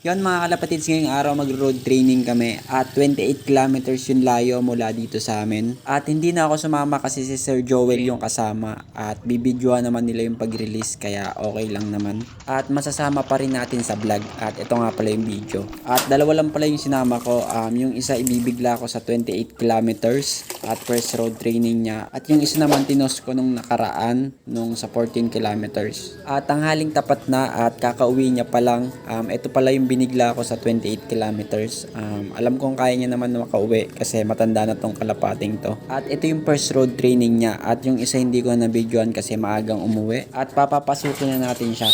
Yon mga kalapatids, ngayong araw mag-road training kami at 28 kilometers yung layo mula dito sa amin. At hindi na ako sumama kasi si Sir Joel yung kasama at bibidyoan naman nila yung pag-release kaya okay lang naman. At masasama pa rin natin sa vlog at ito nga pala yung video. At dalawa lang pala yung sinama ko, yung isa ibibigla ko sa 28 kilometers at first road training niya. At yung isa naman tinos ko nung nakaraan nung sa 14 kilometers. At tanghaling tapat na at kakauwi niya pa lang. Ito pala yung binigla ko sa 28 kilometers. Alam kong kaya niya naman na makauwi kasi matanda na tong kalapating to. At ito yung first road training niya at yung isa hindi ko na videoan kasi maagang umuwi. At papapasukin na natin siya.